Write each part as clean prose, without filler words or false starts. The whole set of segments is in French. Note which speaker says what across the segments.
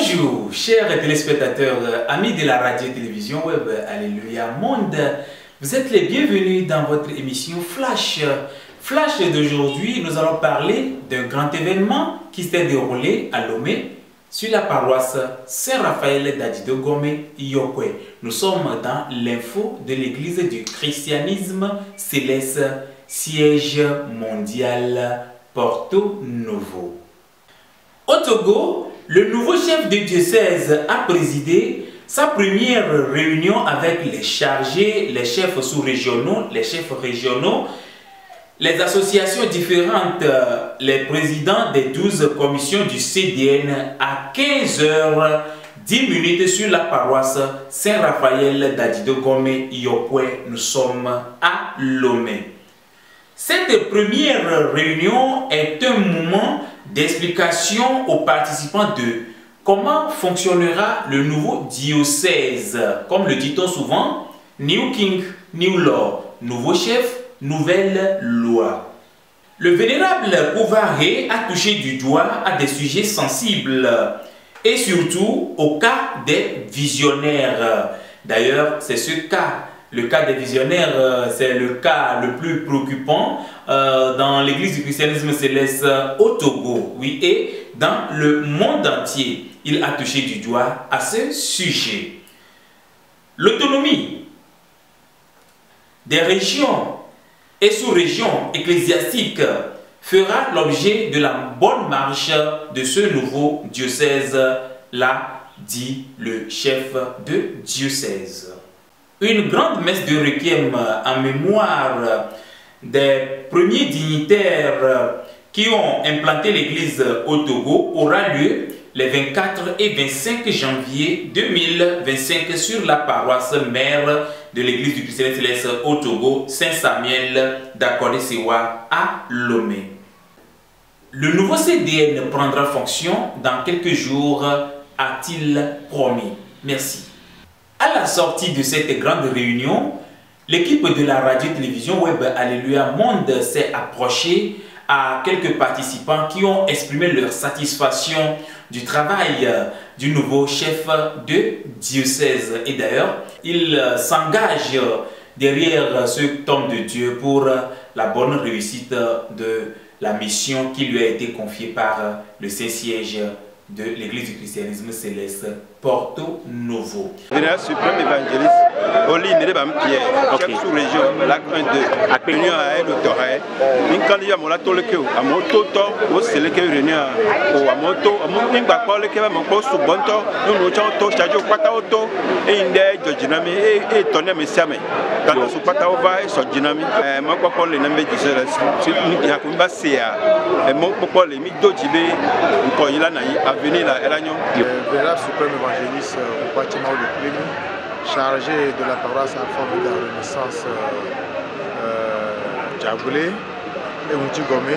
Speaker 1: Bonjour, chers téléspectateurs, amis de la radio et télévision web, Alléluia Monde. Vous êtes les bienvenus dans votre émission Flash. Flash d'aujourd'hui, nous allons parler d'un grand événement qui s'est déroulé à Lomé, sur la paroisse Saint-Raphaël d'Adidogome, Yokwe. Nous sommes dans l'info de l'église du christianisme céleste, siège mondial Porto Novo. Au Togo, le nouveau chef de diocèse a présidé sa première réunion avec les chargés, les chefs sous-régionaux, les chefs régionaux, les associations différentes, les présidents des 12 commissions du CDN à 15h10 sur la paroisse Saint-Raphaël d'Adidogome Yokwe. Nous sommes à Lomé. Cette première réunion est un moment d'explication aux participants de comment fonctionnera le nouveau diocèse. Comme le dit-on souvent, New King, New Law, nouveau chef, nouvelle loi. Le vénérable Kouvaré a touché du doigt à des sujets sensibles et surtout au cas des visionnaires. D'ailleurs, c'est ce cas. Le cas des visionnaires, c'est le cas le plus préoccupant dans l'église du christianisme céleste au Togo, oui, et dans le monde entier. Il a touché du doigt à ce sujet. L'autonomie des régions et sous-régions ecclésiastiques fera l'objet de la bonne marche de ce nouveau diocèse-là, dit le chef de diocèse. Une grande messe de requiem en mémoire des premiers dignitaires qui ont implanté l'église au Togo aura lieu les 24 et 25 janvier 2025 sur la paroisse mère de l'église du christianisme céleste au Togo, Saint-Samuel d'Akodesewa à Lomé. Le nouveau CDN prendra fonction dans quelques jours, a-t-il promis. Merci. À la sortie de cette grande réunion, l'équipe de la radio-télévision web Alléluia Monde s'est approchée à quelques participants qui ont exprimé leur satisfaction du travail du nouveau chef de diocèse. Et d'ailleurs, il s'engage derrière cet homme de Dieu pour la bonne réussite de la mission qui lui a été confiée par le Saint-Siège de l'église du christianisme céleste Porto Novo.
Speaker 2: Vénéral suprême évangéliste Oli Nédébam Pierre, chef sous-région, lac 1-2, réunion à El Otorae. Une candidat à Tolekeo, à Mototo, au Seleke réunion à Moto, à Moumba Poleke, à Moko Subonto, nous nous chargé au Pataoto, et une des Djinami, et Tony Messiame. Quand on se Pataova et sur Djinami, Moko Pol les Nambe du Céleste, il y a Kumba Sea, et Moko Pol les Midojibé, pour Ilanaï, à venir à Elagnon.
Speaker 3: Vénéral suprême évangéliste au bâtiment de Plémy, chargé de la paroisse en forme de la Renaissance Djaboulé et Moutigomé,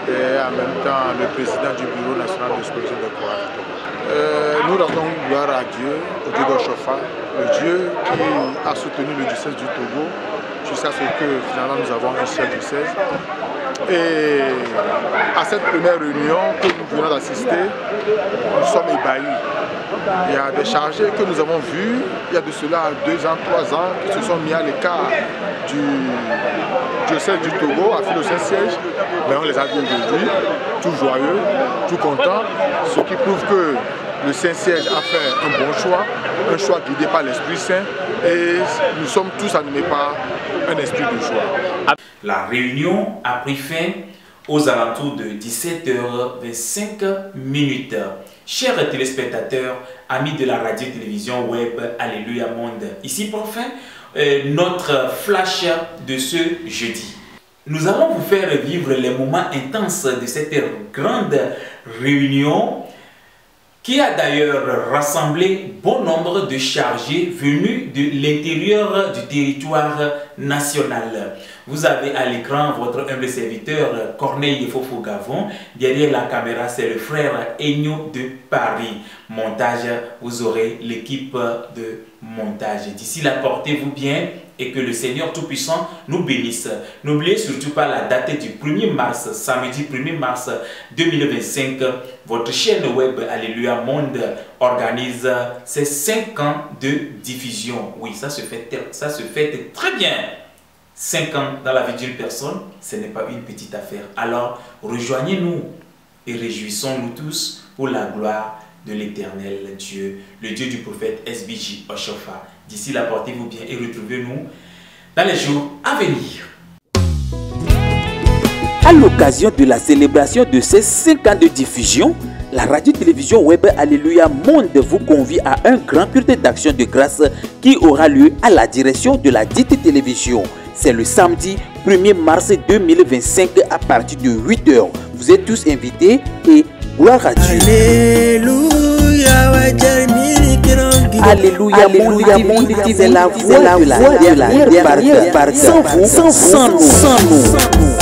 Speaker 3: et en même temps le président du bureau national de l'exposition de courage. Nous rendons gloire à Dieu, au Dieu d'Ochofa, le Dieu qui a soutenu le diocèse du Togo jusqu'à ce que finalement nous avons un seul diocèse. Et à cette première réunion que nous venons d'assister, nous sommes ébahis. Il y a des chargés que nous avons vus, il y a de cela 2 ans, 3 ans, qui se sont mis à l'écart du diocèse du Togo, à le Saint-Siège. Mais on les a vus aujourd'hui, tout joyeux, tout contents, ce qui prouve que le Saint-Siège a fait un bon choix, un choix guidé par l'Esprit Saint, et nous sommes tous animés par un esprit de joie.
Speaker 1: La réunion a pris fin aux alentours de 17h25. Chers téléspectateurs, amis de la radio-télévision web Alléluia Monde, ici pour fin notre flash de ce jeudi. Nous allons vous faire vivre les moments intenses de cette grande réunion qui a d'ailleurs rassemblé bon nombre de chargés venus de l'intérieur du territoire national. Vous avez à l'écran votre humble serviteur Corneille Fofo Gavon. Derrière la caméra, c'est le frère Enyo de Paris. Montage, vous aurez l'équipe de montage. D'ici là, portez-vous bien et que le Seigneur Tout-Puissant nous bénisse. N'oubliez surtout pas la date du 1er mars, samedi 1er mars 2025. Votre chaîne web Alléluia Monde organise ses 5 ans de diffusion. Oui, ça se fait très bien. 5 ans dans la vie d'une personne, ce n'est pas une petite affaire. Alors, rejoignez-nous et réjouissons-nous tous pour la gloire de l'Éternel Dieu, le Dieu du prophète SBJ Oshofa. D'ici là, portez-vous bien et retrouvez-nous dans les jours à venir.
Speaker 4: À l'occasion de la célébration de ces 5 ans de diffusion, la radio-télévision web Alléluia Monde vous convie à un grand culte d'action de grâce qui aura lieu à la direction de la dite télévision. C'est le samedi 1er mars 2025 à partir de 8 h. Vous êtes tous invités et gloire à Dieu. Alléluia, Alléluia, Monde, c'est la voix de la dernière part. Sans vous, sans nous.